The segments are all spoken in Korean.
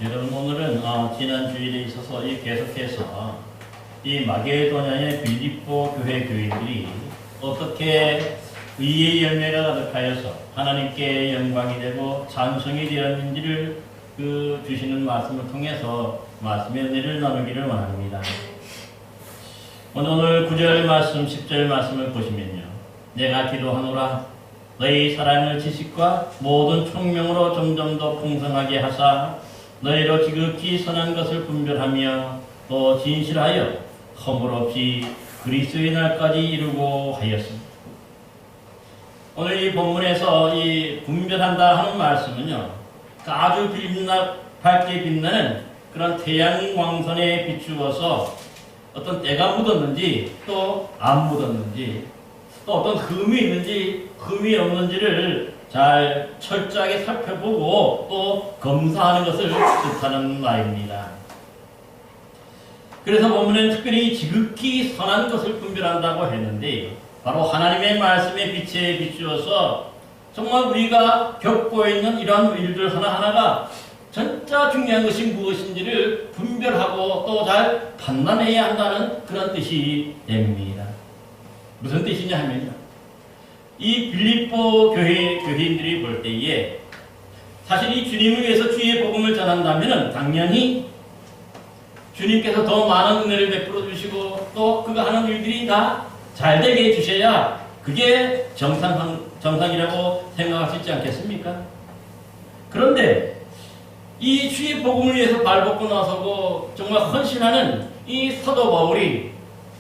여러분 오늘은 지난 주일에 있어서 계속해서 이 마게도냐의 빌립보 교회 교인들이 어떻게 의의 열매가 가득하여서 하나님께 영광이 되고 찬송이 되었는지를 주시는 말씀을 통해서 말씀의 은혜를 나누기를 원합니다. 오늘 9절 말씀, 10절 말씀을 보시면요. 내가 기도하노라 너희 사랑의 지식과 모든 총명으로 점점 더 풍성하게 하사 너희로 지극히 선한 것을 분별하며 또 진실하여 허물 없이 그리스도의 날까지 이루고 하였습니다. 오늘 이 본문에서 이 분별한다 하는 말씀은요, 아주 밝게 빛나는 그런 태양광선에 비추어서 어떤 때가 묻었는지 또 안 묻었는지 또 어떤 흠이 있는지 흠이 없는지를 잘 철저하게 살펴보고 또 검사하는 것을 뜻하는 말입니다. 그래서 본문은 특별히 지극히 선한 것을 분별한다고 했는데 바로 하나님의 말씀의 빛에 비추어서 정말 우리가 겪고 있는 이러한 일들 하나하나가 진짜 중요한 것이 무엇인지를 분별하고 또 잘 판단해야 한다는 그런 뜻이 됩니다. 무슨 뜻이냐 하면요. 이 빌립보 교회인들이 볼 때에 사실 이 주님을 위해서 주의 복음을 전한다면 당연히 주님께서 더 많은 은혜를 베풀어 주시고 또 그가 하는 일들이 다 잘 되게 해주셔야 그게 정상이라고 생각할 수 있지 않겠습니까? 그런데 이 주의 복음을 위해서 발벗고 나서고 정말 헌신하는 이 사도 바울이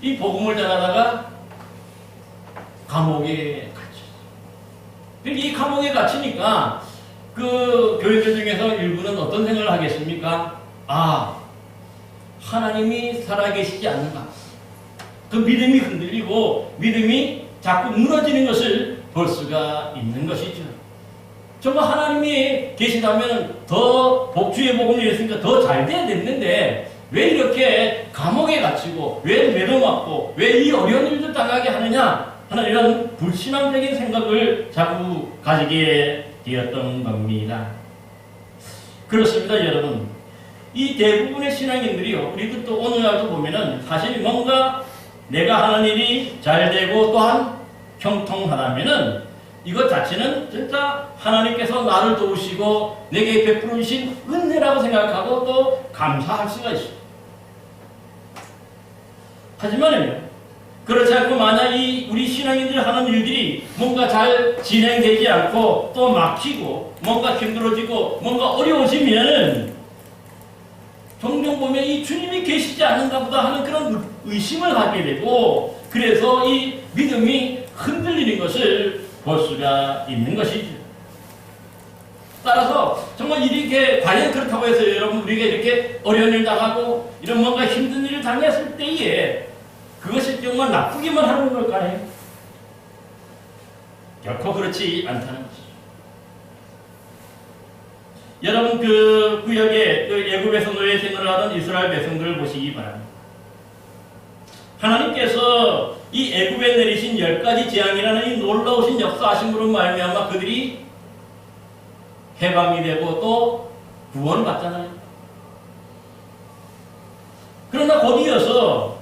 이 복음을 전하다가 감옥에 갇혔어요. 이 감옥에 갇히니까 그 교회들 중에서 일부는 어떤 생각을 하겠습니까? 하나님이 살아계시지 않는가. 그 믿음이 흔들리고 믿음이 자꾸 무너지는 것을 볼 수가 있는 것이죠. 정말 하나님이 계시다면 더 복주의 복음을 위해서니까 더 잘 돼야 됐는데 왜 이렇게 감옥에 갇히고 왜 매도 맞고 왜 이 어려운 일도 당하게 하느냐 하는 이런 불신앙적인 생각을 자꾸 가지게 되었던 겁니다. 그렇습니다, 여러분. 이 대부분의 신앙인들이요, 우리도 또 오늘날도 보면은 사실 뭔가 내가 하는 일이 잘 되고 또한 형통하다면은 이것 자체는 진짜 하나님께서 나를 도우시고 내게 베풀어 주신 은혜라고 생각하고 또 감사할 수가 있어요. 하지만은요, 그렇지 않고 만약 우리 신앙인들이 하는 일들이 뭔가 잘 진행되지 않고 또 막히고 뭔가 힘들어지고 뭔가 어려워지면은 종종 보면 이 주님이 계시지 않는가 보다 하는 그런 의심을 갖게 되고 그래서 이 믿음이 흔들리는 것을 볼 수가 있는 것이죠. 따라서 정말 이렇게 과연 그렇다고 해서 여러분 우리가 이렇게 어려운 일 당하고 이런 뭔가 힘든 일을 당했을 때에 그것이 정말 나쁘기만 하는 걸까요? 결코 그렇지 않다는 것이죠. 여러분 그 구역에 애굽에서 노예 생활을 하던 이스라엘 백성들을 보시기 바랍니다. 하나님께서 이 애굽에 내리신 10가지 재앙이라는 이 놀라우신 역사하심으로 말미암아 그들이 해방이 되고 또 구원을 받잖아요. 그러나 곧이어서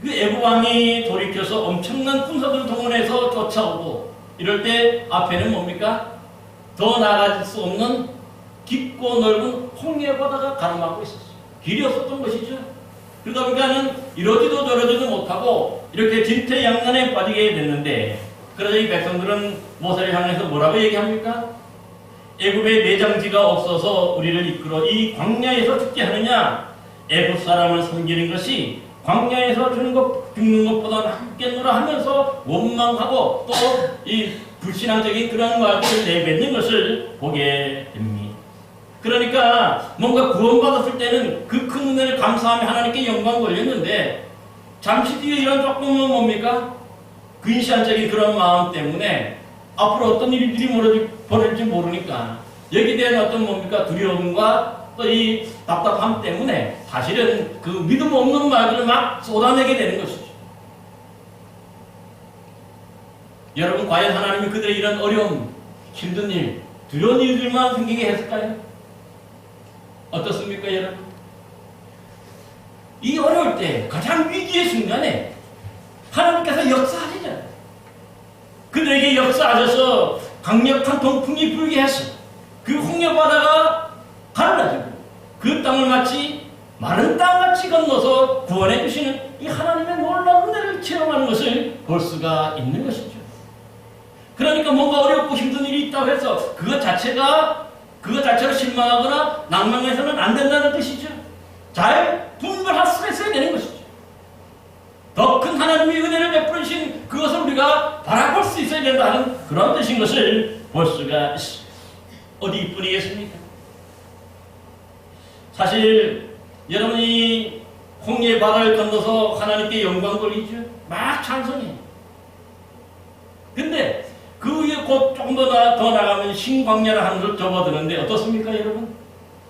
그 애굽 왕이 돌이켜서 엄청난 군사들을 동원해서 쫓아오고 이럴 때 앞에는 뭡니까? 더 나아갈 수 없는 깊고 넓은 홍해 바다가 가로막고 있었어요. 길이 없었던 것이죠. 그러다 보니까는 이러지도 저러지도 못하고 이렇게 진퇴양난에 빠지게 됐는데 그러자 이 백성들은 모세를 향해서 뭐라고 얘기합니까? 애굽에 내장지가 없어서 우리를 이끌어 이 광야에서 죽게 하느냐? 애굽 사람을 섬기는 것이 광야에서 죽는 것보다 낫겠노라 하면서 원망하고 또 이 불신앙적인 그런 말들을 내뱉는 것을 보게 됩니다. 그러니까 뭔가 구원받았을 때는 그 큰 은혜를 감사하며 하나님께 영광 돌렸는데 잠시 뒤에 이런 조금은 뭡니까? 근시안적인 그런 마음 때문에 앞으로 어떤 일들이 벌어질지 모르니까 여기에 대한 어떤 뭡니까? 두려움과 또 이 답답함 때문에 사실은 그 믿음 없는 말들을 막 쏟아내게 되는 것이죠. 여러분 과연 하나님이 그들의 이런 어려움, 힘든 일, 두려운 일들만 생기게 했을까요? 어떻습니까, 여러분? 이 어려울 때 가장 위기의 순간에 하나님께서 역사하시잖아요. 그들에게 역사하셔서 강력한 동풍이 불게 해서 그 홍해바다가 갈라지고 그 땅을 마치 마른 땅같이 건너서 구원해 주시는 이 하나님의 놀라운 은혜를 체험하는 것을 볼 수가 있는 것이죠. 그러니까 뭔가 어렵고 힘든 일이 있다고 해서 그것 자체로 실망하거나 낭망해서는 안 된다는 뜻이죠. 잘 분별할 수가 있어야 되는 것이죠. 더 큰 하나님의 은혜를 베풀어 주신 그것을 우리가 바라볼 수 있어야 된다는 그런 뜻인 것을 볼 수가 있습니다. 어디뿐이겠습니까? 사실 여러분이 홍해 바다를 건너서 하나님께 영광 돌리죠. 막 찬송해요. 근데 그 위에 곧 조금 더 나가면 신광야를 하는 걸 접어드는데 어떻습니까, 여러분?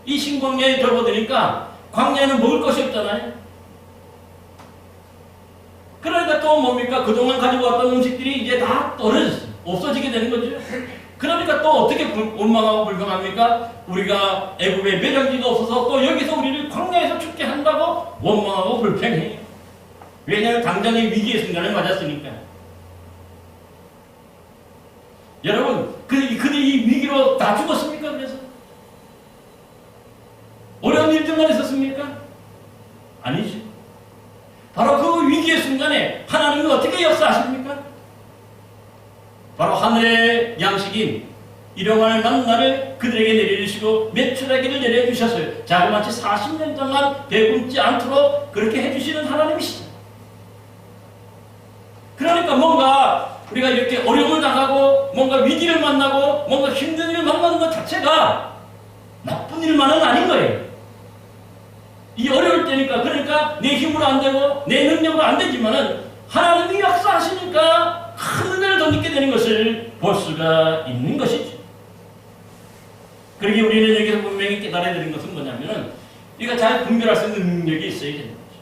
이 신광야에 접어드니까 광야에는 먹을 것이 없잖아요. 그러니까 또 뭡니까? 그동안 가지고 왔던 음식들이 이제 다 떨어졌어요. 없어지게 되는 거죠. 그러니까 또 어떻게 원망하고 불평합니까? 우리가 애굽에 매장지가 없어서 또 여기서 우리를 광야에서 죽게 한다고 원망하고 불평해요. 왜냐하면 당장의 위기의 순간을 맞았으니까. 여러분, 그들이 이 위기로 다 죽었습니까? 그래서? 어려운 일들만 있었습니까? 아니죠. 바로 그 위기의 순간에 하나님은 어떻게 역사하십니까? 바로 하늘의 양식인 일용할 만나를 그들에게 내려주시고 메추라기를 내려주셨어요. 자그마치 40년 동안 배굶지 않도록 그렇게 해주시는 하나님이시죠. 그러니까 뭔가 우리가 이렇게 어려움을 당하고 뭔가 위기를 만나고 뭔가 힘든 일을 만나는 것 자체가 나쁜 일만은 아닌 거예요. 이 어려울 때니까, 그러니까 내 힘으로 안 되고 내 능력으로 안 되지만은 하나님이 역사하시니까 큰 은혜를 더 느끼게 되는 것을 볼 수가 있는 것이죠. 그러게 우리는 여기서 분명히 깨달아야 되는 것은 뭐냐면은 우리가 잘 분별할 수 있는 능력이 있어야 되는 거죠.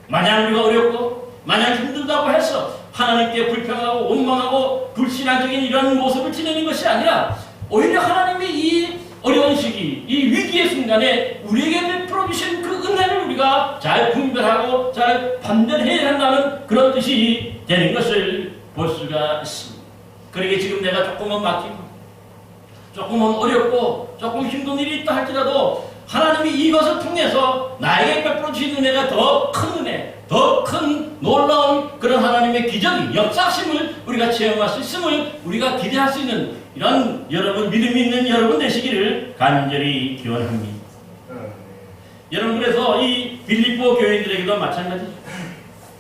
만약 우리가 어렵고 만약 힘들다고 해서 하나님께 불평하고 원망하고 불신앙적인 이런 모습을 지내는 것이 아니라 오히려 하나님이 이 어려운 시기, 이 위기의 순간에 우리에게 베풀어 주신 그 은혜를 우리가 잘 분별하고 잘 판단해야 한다는 그런 뜻이 되는 것을 볼 수가 있습니다. 그러게 지금 내가 조금은 막히고 조금은 어렵고 조금 힘든 일이 있다 할지라도 하나님이 이것을 통해서 나에게 베풀어 주신 은혜가 더 큰 은혜, 더 큰 놀라운 그런 하나님의 기적이 역사심을 우리가 체험할 수 있음을 우리가 기대할 수 있는 이런 여러분, 믿음이 있는 여러분 되시기를 간절히 기원합니다. 여러분, 그래서 이 빌립보 교인들에게도 마찬가지죠.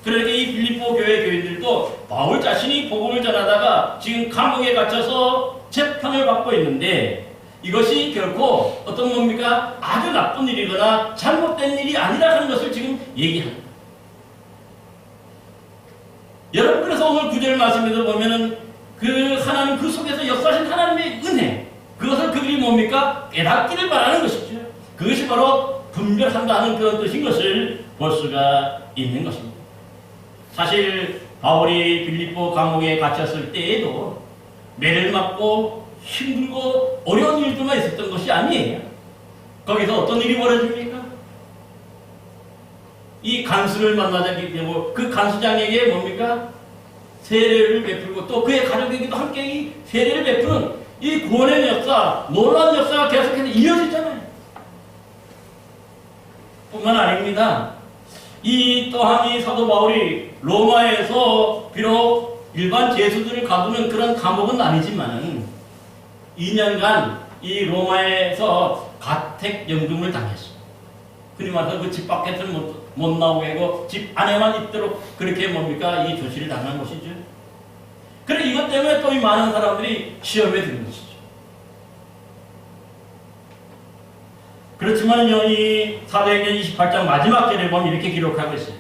그러니까 이 빌립보 교회 교인들도 바울 자신이 복음을 전하다가 지금 감옥에 갇혀서 재판을 받고 있는데 이것이 결코 어떤 겁니까? 아주 나쁜 일이거나 잘못된 일이 아니라는 것을 지금 얘기합니다. 여러분, 그래서 오늘 9절 말씀에도 보면은 그 하나님, 그 속에서 역사하신 하나님의 은혜, 그것을 그들이 뭡니까? 깨닫기를 바라는 것이죠. 그것이 바로 분별한다는 그런 뜻인 것을 볼 수가 있는 것입니다. 사실 바울이 빌립보 감옥에 갇혔을 때에도 매를 맞고 힘들고 어려운 일들만 있었던 것이 아니에요. 거기서 어떤 일이 벌어집니까? 이 간수를 만나자기 때문에 그 간수장에게 뭡니까? 세례를 베풀고 또 그의 가족에게도 함께 이 세례를 베푸는 이 구원의 역사, 놀라운 역사가 계속해서 이어지잖아요. 뿐만 아닙니다. 이 또한 이 사도 바울이 로마에서 비록 일반 죄수들을 가두는 그런 감옥은 아니지만 2년간 이 로마에서 가택연금을 당했어요. 흔히 말해서 그 집 밖에서 못 나오게 하고 집 안에만 있도록 그렇게 뭡니까? 이 조치를 당한 것이죠. 그래 이것 때문에 또 이 많은 사람들이 시험에 드는 것이죠. 그렇지만요, 이 사도행전 28장 마지막 절에 보면 이렇게 기록하고 있어요.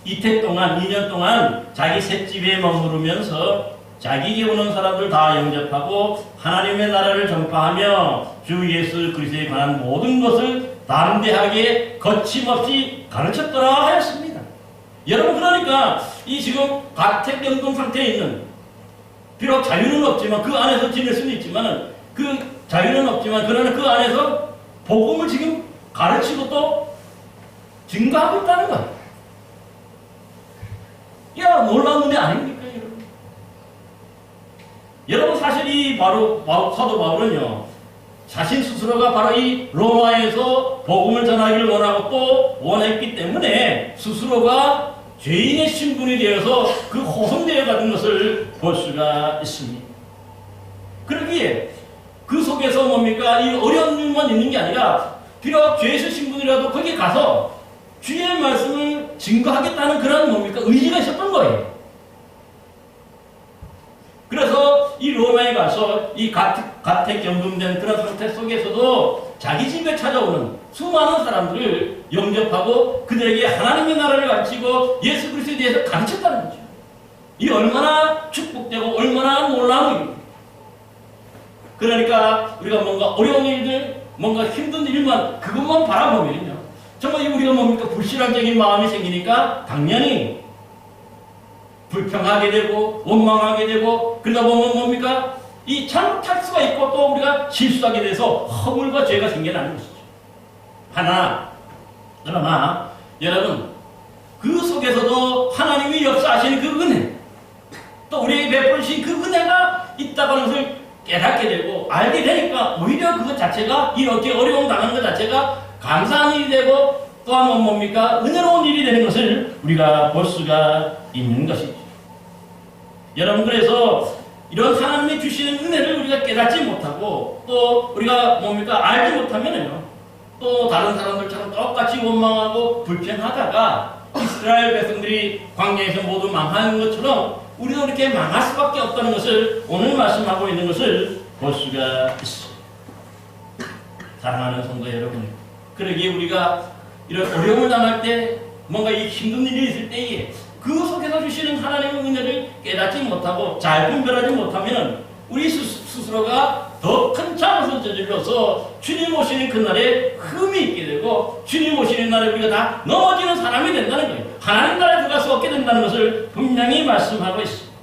이태 동안, 2년 동안 자기 셋집에 머무르면서 자기에게 오는 사람들 다 영접하고 하나님의 나라를 전파하며 주 예수 그리스도에 관한 모든 것을 담대하게 거침없이 가르쳤더라 하였습니다. 여러분, 그러니까 이 지금 가택연금 상태에 있는, 비록 자유는 없지만 그 안에서 지낼 수는 있지만 그 자유는 없지만 그러나 그 안에서 복음을 지금 가르치고 또 증거하고 있다는 거예요. 야, 놀라운 은혜 아닙니까, 여러분? 여러분, 사실 이 바로 사도 바울은요, 자신 스스로가 바로 이 로마에서 복음을 전하기를 원하고 또 원했기 때문에 스스로가 죄인의 신분이 되어서 그 호송되어 가는 것을 볼 수가 있습니다. 그러기에 그 속에서 뭡니까? 이 어려운 일만 있는 게 아니라 비록 죄의 신분이라도 거기에 가서 주의 말씀을 증거하겠다는 그런 뭡니까? 의지가 있었던 거예요. 그래서 이 로마에 가서 이 가택연금된 그런 상태 속에서도 자기 집에 찾아오는 수많은 사람들을 영접하고 그들에게 하나님의 나라를 가르치고 예수 그리스도에 대해서 가르쳤다는 거죠. 이 얼마나 축복되고 얼마나 놀라운 일입니다. 그러니까 우리가 뭔가 어려운 일들, 뭔가 힘든 일만 그것만 바라보면요, 정말 우리가 뭡니까? 불신앙적인 마음이 생기니까 당연히 불평하게 되고 원망하게 되고, 그러다 보면 뭡니까? 이 잘못할 수가 있고 또 우리가 실수하게 돼서 허물과 죄가 생겨나는 것이죠. 그러나 여러분, 그 속에서도 하나님이 역사하시는 그 은혜, 또 우리에게 베푸신 그 은혜가 있다고 하는 것을 깨닫게 되고 알게 되니까 오히려 그것 자체가, 이렇게 어려움 당하는 것 자체가 감사한 일이 되고 또한 뭡니까? 은혜로운 일이 되는 것을 우리가 볼 수가 있는 것이죠. 여러분, 그래서 이런 하나님이 주시는 은혜를 우리가 깨닫지 못하고 또 우리가 뭡니까? 알지 못하면요, 또 다른 사람들처럼 똑같이 원망하고 불평하다가 이스라엘 백성들이 광야에서 모두 망하는 것처럼 우리도 이렇게 망할 수밖에 없다는 것을 오늘 말씀하고 있는 것을 볼 수가 있습니다. 사랑하는 성도 여러분, 그러기에 우리가 이런 어려움을 당할 때, 뭔가 이 힘든 일이 있을 때에 그 속에서 주시는 하나님의 은혜를 깨닫지 못하고 잘 분별하지 못하면 우리 스스로가 더 큰 잘못을 저질러서 주님 오시는 그날에 흠이 있게 되고 주님 오시는 날에 우리가 다 넘어지는 사람이 된다는 거예요. 하나님 나라에 들어갈 수 없게 된다는 것을 분명히 말씀하고 있습니다.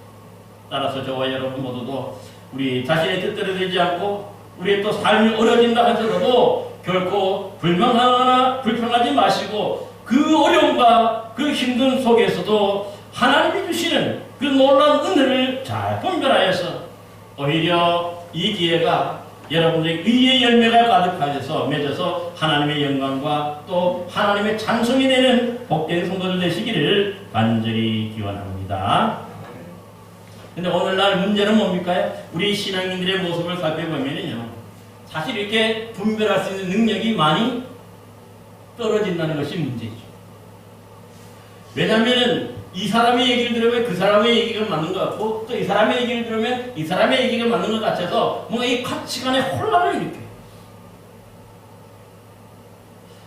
따라서 저와 여러분 모두도 우리 자신의 뜻대로 되지 않고 우리의 또 삶이 어려진다 하더라도 결코 불평하거나 불평하지 마시고 그 어려움과 그 힘든 속에서도 하나님이 주시는 그 놀라운 은혜를 잘 분별하여서 오히려 이 기회가 여러분들의 의의 열매가 가득하여서 맺어서 하나님의 영광과 또 하나님의 찬송이 되는 복된 성도들 되시기를 간절히 기원합니다. 근데 오늘날 문제는 뭡니까? 우리 신앙인들의 모습을 살펴보면요, 사실 이렇게 분별할 수 있는 능력이 많이 떨어진다는 것이 문제죠. 왜냐하면 이 사람의 얘기를 들으면 그 사람의 얘기가 맞는 것 같고 또 이 사람의 얘기를 들으면 이 사람의 얘기가 맞는 것 같아서 뭔가 이 가치관의 혼란을 일으켜요.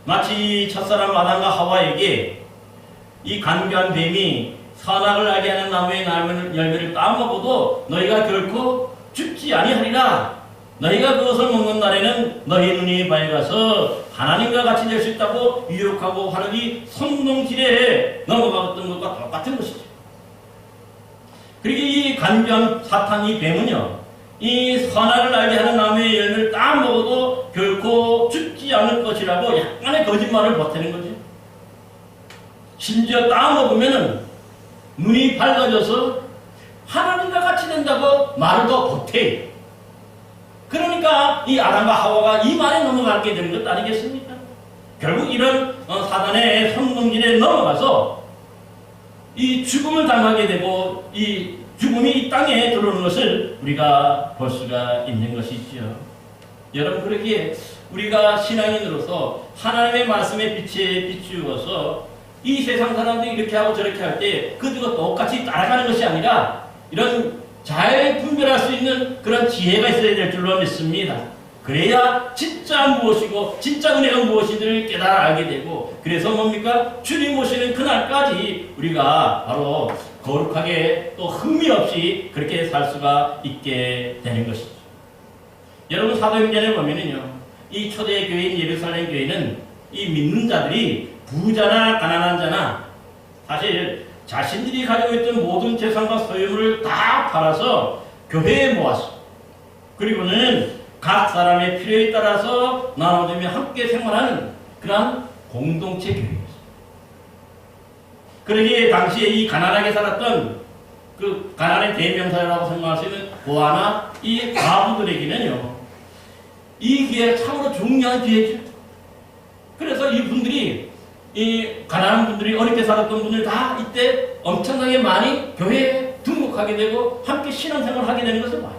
마치 첫사람 아담과 하와에게 이 간교한 뱀이 선악을 알게 하는 나무의 열매를 따먹어도 너희가 결코 죽지 아니하리라. 너희가 그것을 먹는 날에는 너희 눈이 밝아서 하나님과 같이 될 수 있다고 유혹하고 하는 이 성동질에 넘어갔던 것과 똑같은 것이죠. 그리고 이 간교한 사탄이 뱀은요, 이 선악을 알게 하는 나무의 열매를 딱 먹어도 결코 죽지 않을 것이라고 약간의 거짓말을 보태는 거죠. 심지어 딱 먹으면은 눈이 밝아져서 하나님과 같이 된다고 말을 더 보태요. 그러니까 이 아담과 하와가 이 말에 넘어가게 되는 것 아니겠습니까? 결국 이런 사단의 성동질에 넘어가서 이 죽음을 당하게 되고 이 죽음이 이 땅에 들어오는 것을 우리가 볼 수가 있는 것이지요. 여러분, 그렇기에 우리가 신앙인으로서 하나님의 말씀에 빛에 비추어서 이 세상 사람들이 이렇게 하고 저렇게 할 때 그들과 똑같이 따라가는 것이 아니라 이런 잘 분별할 수 있는 그런 지혜가 있어야 될 줄로 믿습니다. 그래야 진짜 무엇이고 진짜 은혜가 무엇인지를 깨달아 알게 되고, 그래서 뭡니까? 주님 오시는 그날까지 우리가 바로 거룩하게 또 흠이 없이 그렇게 살 수가 있게 되는 것이죠. 여러분, 사도행전에 보면은요, 이 초대 교회인 예루살렘 교회는 이 믿는 자들이 부자나 가난한 자나 사실 자신들이 가지고 있던 모든 재산과 소유물을 다 팔아서 교회에 모았어. 그리고는 각 사람의 필요에 따라서 나눠주며 함께 생활하는 그러한 공동체 교회였어요. 그러기에 당시에 이 가난하게 살았던 그 가난의 대명사라고 생각할 수 있는 고아나 이 과부들에게는요, 이 기회가 참으로 중요한 기회죠. 그래서 이 분들이, 이 가난한 분들이, 어렵게 살았던 분들 다 이때 엄청나게 많이 교회에 등록하게 되고 함께 신앙생활을 하게 되는 것을 봐요.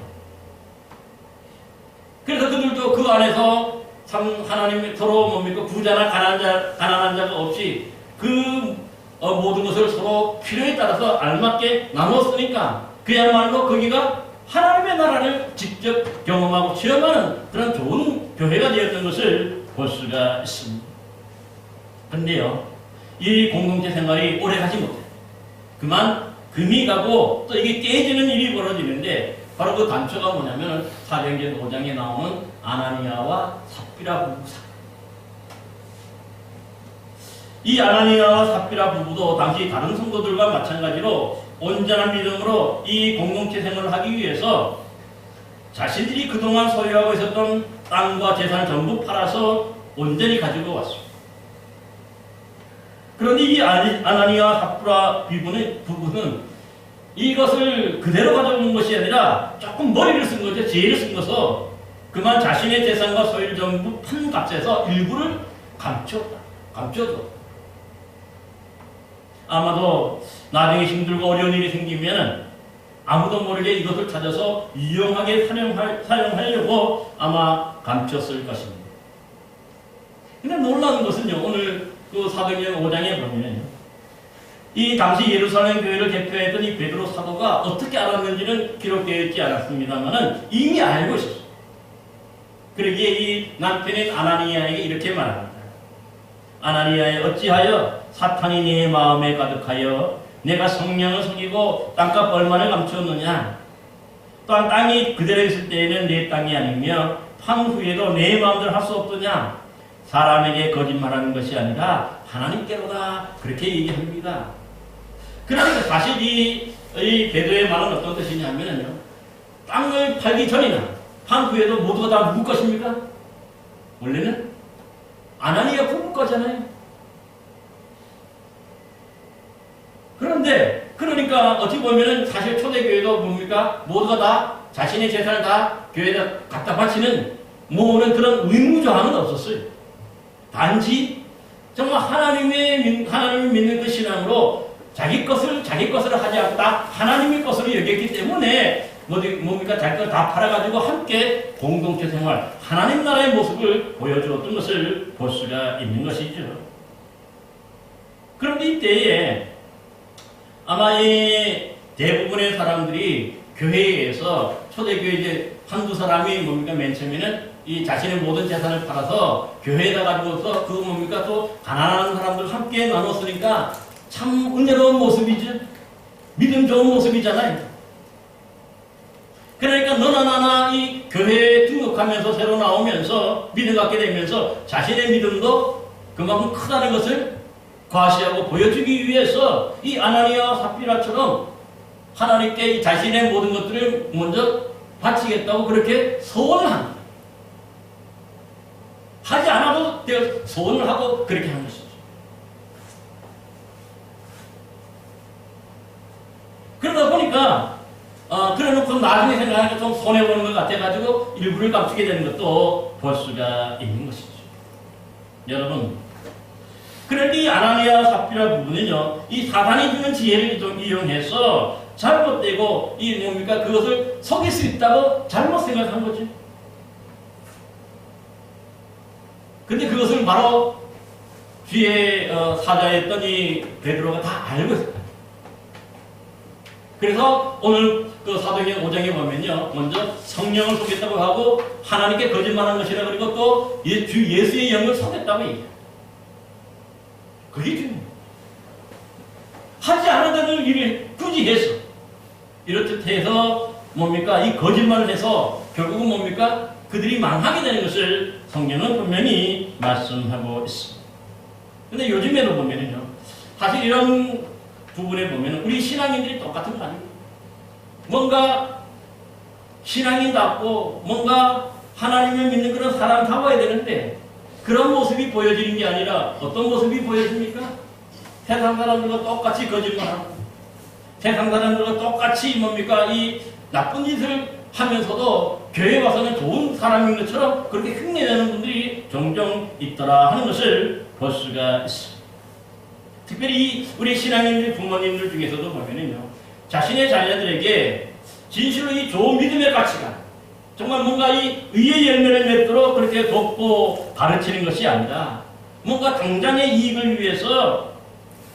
그래서 그들도 그 안에서 참 하나님 서로 뭡니까 부자나 가난한 자가 없이 그 모든 것을 서로 필요에 따라서 알맞게 나눴으니까 그야말로 거기가 하나님의 나라를 직접 경험하고 체험하는 그런 좋은 교회가 되었던 것을 볼 수가 있습니다. 그런데요, 이 공동체 생활이 오래 가지 못해요. 그만 금이 가고 또 이게 깨지는 일이 벌어지는데, 바로 그 단초가 뭐냐면 사도행전 5장에 나오는 아나니아와 삽비라 부부 사건. 이 아나니아와 삽비라 부부도 당시 다른 성도들과 마찬가지로 온전한 믿음으로 이 공동체 생활을 하기 위해서 자신들이 그동안 소유하고 있었던 땅과 재산을 전부 팔아서 온전히 가지고 왔습니다. 그러니 이 아나니아와 삽비라 부부는 이것을 그대로 가져온 것이 아니라 조금 머리를 쓴 거죠. 지혜를 쓴 것은 그만 자신의 재산과 소유를 전부 판 값에서 일부를 감춰줘. 아마도 나중에 힘들고 어려운 일이 생기면 아무도 모르게 이것을 찾아서 유용하게 사용하려고 아마 감췄을 것입니다. 근데 놀라운 것은요, 오늘 그 사도행전 5장에 보면요, 이 당시 예루살렘 교회를 대표했던 이 베드로 사도가 어떻게 알았는지는 기록되어 있지 않았습니다만은 이미 알고 있었어요. 그러기에 이 남편인 아나니아에게 이렇게 말합니다. 아나니아에 어찌하여 사탄이 네 마음에 가득하여 내가 성령을 속이고 땅값 얼마를 감추었느냐? 또한 땅이 그대로 있을 때에는 내 땅이 아니며 판 후에도 내 마음대로 할 수 없더냐? 사람에게 거짓말하는 것이 아니라 하나님께로다. 그렇게 얘기합니다. 그러니까 사실 이 베드로의 말은 어떤 뜻이냐면요, 땅을 팔기 전이나 판 후에도 모두가 다 누구 것입니까? 원래는 아나니아 부부 거잖아요. 그런데 그러니까 어찌 보면은 사실 초대교회도 뭡니까? 모두가 다 자신의 재산을 다 교회에다 갖다 바치는 모으는 그런 의무조항은 없었어요. 단지 정말 하나님을 믿는 그 신앙으로 자기 것을 하지 않고 다 하나님의 것으로 여겼기 때문에 뭡니까? 자기 걸 다 팔아가지고 함께 공동체 생활, 하나님 나라의 모습을 보여주었던 것을 볼 수가 있는 것이죠. 그런데 이때에 아마 이 대부분의 사람들이 교회에서 초대교회 이제 한두 사람이 뭡니까? 맨 처음에는 이 자신의 모든 재산을 팔아서 교회에다 가지고서 그 뭡니까? 또 가난한 사람들 함께 나눴으니까 참 은혜로운 모습이죠. 믿음 좋은 모습이잖아요. 그러니까 너나 나나 이 교회에 등록하면서 새로 나오면서 믿음 갖게 되면서 자신의 믿음도 그만큼 크다는 것을 과시하고 보여주기 위해서 이 아나니아와 삽비라처럼 하나님께 자신의 모든 것들을 먼저 바치겠다고 그렇게 소원을 합니다. 하지 않아도 소원을 하고 그렇게 한 것이죠. 그러다 보니까 그래놓고 나중에 생각하니까 좀 손해보는 것 같아가지고 일부를 감추게 되는 것도 볼 수가 있는 것이죠. 여러분, 그런데 이 아나니아 삽비라 부분은요, 이 사단이 주는 지혜를 좀 이용해서 잘못되고 이 뭡니까? 그것을 속일 수 있다고 잘못 생각한 거죠. 근데 그것을 바로 뒤에 사자였던 이 베드로가 다 알고 있어요. 그래서 오늘 그 사도행전 5장에 보면요, 먼저 성령을 속였다고 하고 하나님께 거짓말한 것이라 그리고 또 주 예수의 영을 속였다고 얘기해요. 그게 중요해요. 하지 않아야 될 일을 굳이 해서 이렇듯 해서 뭡니까? 이 거짓말을 해서 결국은 뭡니까? 그들이 망하게 되는 것을 성경은 분명히 말씀하고 있습니다. 근데 요즘에도 보면은요, 사실 이런 부분에 보면 우리 신앙인들이 똑같은 거 아닙니까? 뭔가 신앙인답고 뭔가 하나님을 믿는 그런 사람다워야 되는데 그런 모습이 보여지는 게 아니라 어떤 모습이 보여집니까? 세상 사람들과 똑같이 거짓말하고 세상 사람들과 똑같이 뭡니까? 이 나쁜 짓을 하면서도 교회에 와서는 좋은 사람인 것처럼 그렇게 흉내내는 분들이 종종 있더라 하는 것을 볼 수가 있습니다. 특별히 우리 신앙인들 부모님들 중에서도 보면은요, 자신의 자녀들에게 진실로 이 좋은 믿음의 가치관, 정말 뭔가 이 의의 열매를 맺도록 그렇게 돕고 가르치는 것이 아니라 뭔가 당장의 이익을 위해서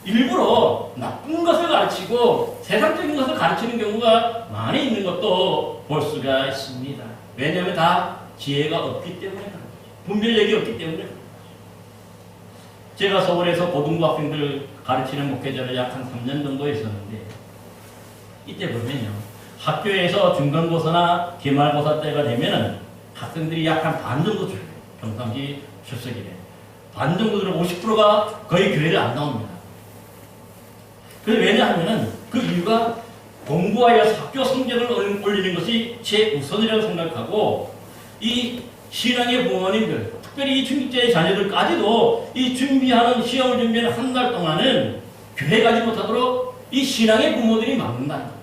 일부러 나쁜 것을 가르치고 세상적인 것을 가르치는 경우가 많이 있는 것도 볼 수가 있습니다. 왜냐하면 다 지혜가 없기 때문에 그런 거죠. 분별력이 없기 때문에 그런 거죠. 제가 서울에서 고등부 학생들 가르치는 목회자를 약 한 3년 정도 했었는데 이때 보면요, 학교에서 중간고사나 기말고사 때가 되면은 학생들이 약 한 반 정도 줄여요. 평상시 출석일에 반 정도 들어 50%가 거의 교회를 안 나옵니다. 그게 왜냐하면은 그 이유가 공부하여서 학교 성적을 올리는 것이 최우선이라고 생각하고, 이 신앙의 부모님들, 특별히 이 중직자의 자녀들까지도 이 준비하는 시험을 준비하는 한 달 동안은 교회 가지 못하도록 이 신앙의 부모들이 막는다는 거죠.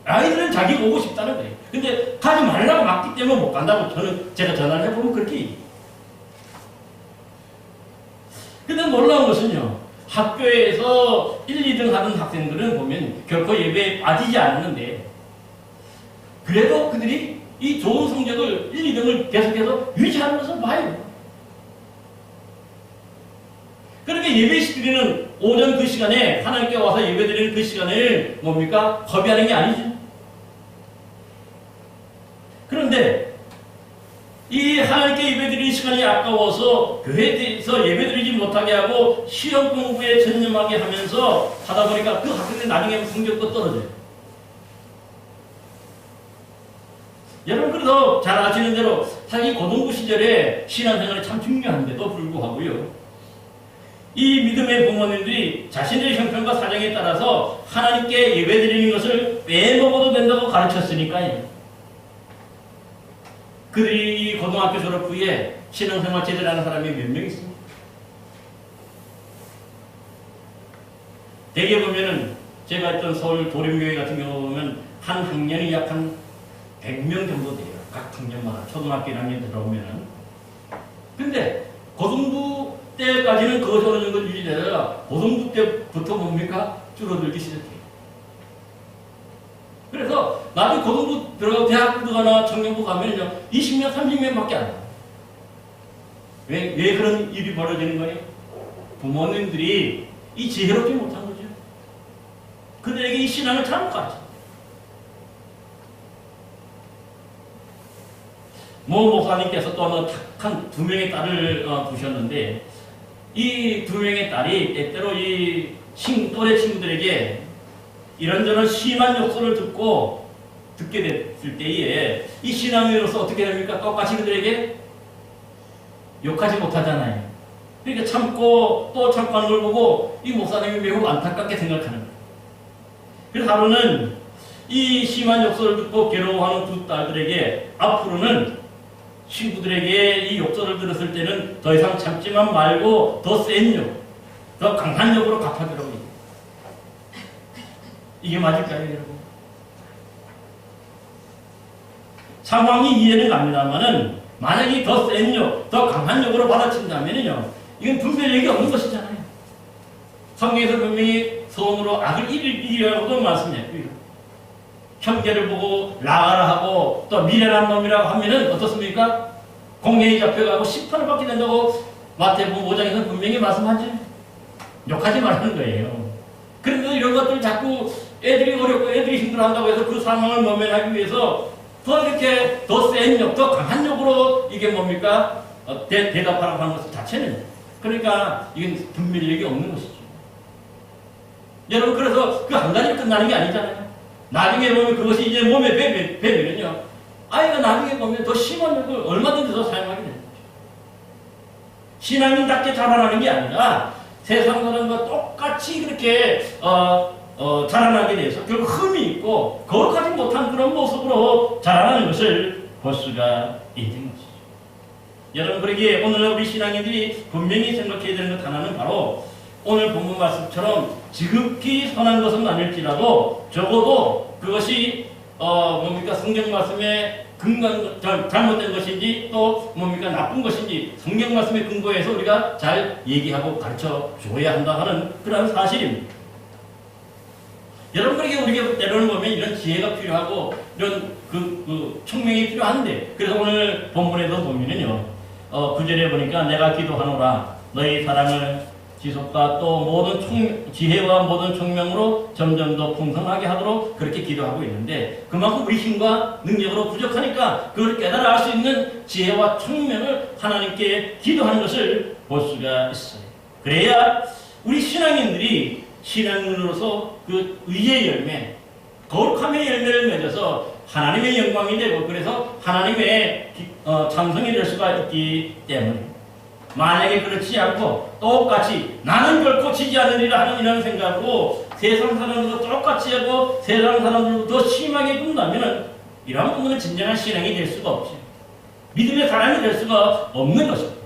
아이들은 자기 오고 싶다는 거예요. 근데 가지 말라고 막기 때문에 못 간다고 제가 전화를 해보면 그렇게 얘기해요. 근데 놀라운 것은요, 학교에서 1, 2등 하던 학생들은 보면 결코 예배에 빠지지 않았는데 그래도 그들이 이 좋은 성적을 1, 2등을 계속해서 유지하는 것을 봐요. 그렇게 예배 드리는 오전 그 시간에 하나님께 와서 예배 드리는 그 시간을 뭡니까? 허비하는 게 아니죠. 그런데 이 하나님께 예배드리는 시간이 아까워서 교회에서 예배드리지 못하게 하고 시험 공부에 전념하게 하면서 하다 보니까 그 학생들 나중에 성적도 떨어져요. 여러분, 그래서 잘 아시는 대로 사실 고등부 시절에 신앙생활이 참 중요한데도 불구하고요, 이 믿음의 부모님들이 자신의 형편과 사정에 따라서 하나님께 예배드리는 것을 빼먹어도 된다고 가르쳤으니까요, 그들이 고등학교 졸업 후에 신앙생활 제대로 하는 사람이 몇 명 있습니까? 대개 보면은 제가 했던 서울 도림교회 같은 경우 보면 한 학년이 약 한 100명 정도 돼요. 각 학년마다 초등학교 1학년 들어오면은. 근데 고등부 때까지는 그 어느 정도 유지되다가 고등부 때부터 뭡니까? 줄어들기 시작해요. 그래서 나중에 고등부 들어가고 대학교 들어가나 청년부 가면요 20명, 30명밖에 안 나와요. 왜 그런 일이 벌어지는 거예요? 부모님들이 이 지혜롭지 못한 거죠. 그들에게 이 신앙을 잘못 가르쳐. 모 목사님께서 또 한 2명의 딸을 두셨는데 이 2명의 딸이 때때로 이 또래 친구들에게 이런저런 심한 욕설을 듣게 됐을 때에 이 신앙인으로서 어떻게 됩니까? 똑같이 그들에게 욕하지 못하잖아요. 그러니까 참고 또 참고 하는 걸 보고 이 목사님이 매우 안타깝게 생각하는 거예요. 그래서 하루는 이 심한 욕설을 듣고 괴로워하는 두 딸들에게 앞으로는 친구들에게 이 욕설을 들었을 때는 더 이상 참지만 말고 더 센 욕, 더 강한 욕으로 갚아주라고 해요. 이게 맞을까요, 여러분? 상황이 이해는 갑니다만은 만약에 더 센 욕, 더 강한 욕으로 받아친다면요, 이건 분별력이 없는 것이잖아요. 성경에서 분명히 서원으로 악을 이기라고도 말씀했고요. 형제를 보고 나가라 하고 또 미련한 놈이라고 하면은 어떻습니까? 공회에 잡혀가고 심판을 받게 된다고 마태복음 5장에서 분명히 말씀하죠. 욕하지 말라는 거예요. 그런데 이런 것들 자꾸 애들이 어렵고 애들이 힘들어한다고 해서 그 상황을 모면하기 위해서 더 이렇게 더 센 욕, 더 강한 욕으로 이게 뭡니까? 대답하라고 하는 것 자체는, 그러니까 이건 분별력이 없는 것이죠. 여러분, 그래서 그 한 가지로 끝나는 게 아니잖아요. 나중에 보면 그것이 이제 몸에 배면요, 아이가 나중에 보면 더 심한 욕을 얼마든지 더 사용하게 되는 거죠. 신앙인답게 자라나는 게 아니라 세상 사람과 똑같이 그렇게 자라나게 돼서 결국 흠이 있고 거룩하지 못한 그런 모습으로 자라나는 것을 볼 수가 있는 것이죠. 여러분, 그러기에 오늘 우리 신앙인들이 분명히 생각해야 되는 것 하나는 바로 오늘 본문 말씀처럼 지극히 선한 것은 아닐지라도 적어도 그것이 뭡니까 성경 말씀에 잘못된 것인지 또 뭡니까 나쁜 것인지 성경 말씀에 근거해서 우리가 잘 얘기하고 가르쳐 줘야 한다 하는 그런 사실입니다. 여러분, 그러게 우리가 때로는 보면 이런 지혜가 필요하고 이런 총명이 필요한데, 그래서 오늘 본문에도 보면은요, 9절에 보니까 내가 기도하노라 너희 사랑을 지속과 또 모든 지혜와 모든 총명으로 점점 더 풍성하게 하도록 그렇게 기도하고 있는데, 그만큼 우리 힘과 능력으로 부족하니까 그걸 깨달아 알 수 있는 지혜와 총명을 하나님께 기도하는 것을 볼 수가 있어요. 그래야 우리 신앙인들이 신앙인으로서 그 의의 열매, 거룩함의 열매를 맺어서 하나님의 영광이 되고, 그래서 하나님의 찬송이 될 수가 있기 때문에, 만약에 그렇지 않고 똑같이 나는 결코 지지 않으리라 하는 이런 생각으로 세상 사람들도 똑같이 하고 세상 사람들도 더 심하게 군다면 이러한 부분은 진정한 신앙이 될 수가 없죠. 믿음의 사람이 될 수가 없는 것입니다.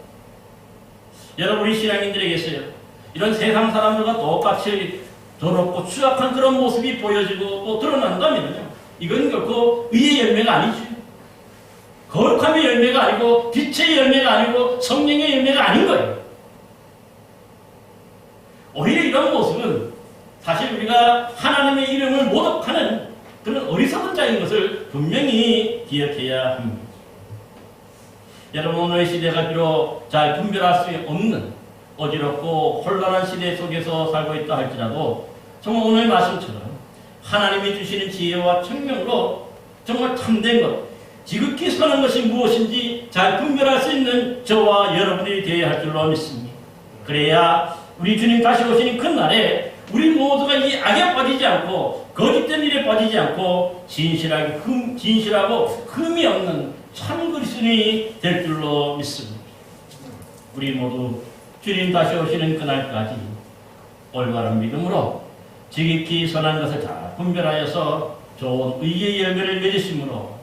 여러분, 우리 신앙인들에게서요, 이런 세상 사람들과 똑같이 더럽고 추악한 그런 모습이 보여지고 또 드러난다면요, 이건 결코 의의 열매가 아니죠. 거룩함의 열매가 아니고 빛의 열매가 아니고 성령의 열매가 아닌 거예요. 오히려 이런 모습은 사실 우리가 하나님의 이름을 모독하는 그런 어리석은 자인 것을 분명히 기억해야 합니다. 여러분, 오늘의 시대가 비록 잘 분별할 수 없는 어지럽고 혼란한 시대 속에서 살고 있다 할지라도 정말 오늘 말씀처럼 하나님이 주시는 지혜와 청명으로 정말 참된 것, 지극히 선한 것이 무엇인지 잘 분별할 수 있는 저와 여러분이 되어야 할 줄로 믿습니다. 그래야 우리 주님 다시 오시는 그 날에 우리 모두가 이 악에 빠지지 않고 거짓된 일에 빠지지 않고 진실하고 흠이 없는 참 그리스도인이 될 줄로 믿습니다. 우리 모두 주님 다시 오시는 그날까지 올바른 믿음으로 지극히 선한 것을 잘 분별하여서 좋은 의의 열매를 맺으심으로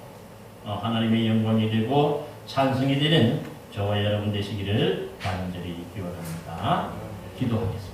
하나님의 영광이 되고 찬송이 되는 저와 여러분 되시기를 간절히 기원합니다. 기도하겠습니다.